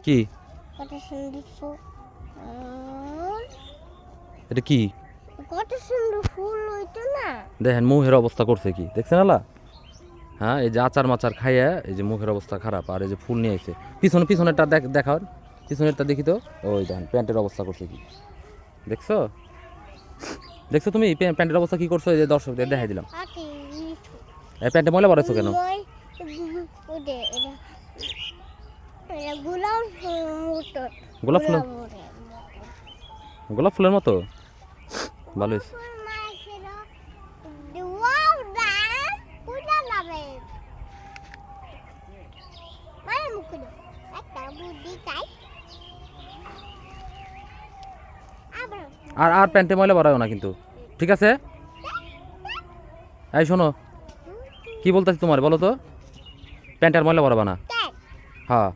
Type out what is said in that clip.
কি কত সুন্দর ফুল। এটা কি কত সুন্দর ফুল হইতো না। দেখেন মুখের অবস্থা করছে কি দেখছেন আলা? হ্যাঁ এই যে আচার মাচার খাইয়া এই যে মুখের অবস্থা খারাপ, আর এই যে ফুল নিয়ে আইছে। পিছনেরটা দেখাও, পিছনেরটা দেখি তো। ওই দেখেন প্যান্টের অবস্থা করছে কি, দেখছো? দেখছো তুমি প্যান্টের অবস্থা কি করছো? এই যে দর্শকদের দেখাই দিলাম। হাতি মিঠু। এই প্যান্টে ময়লা পড়াইছো কেন? ওদে এটা এটা গোলাপ মতো। গোলাপ ফুলের গোলাপ ফুলের মতো ভালো হয়েছে। আর আর প্যান্টে ময়লা পড়াও না কিন্তু, ঠিক আছে? এই শোনো, কি বলতেছি তোমার বলো তো? প্যান্ট আর ময়লা পরাবা না। হ্যাঁ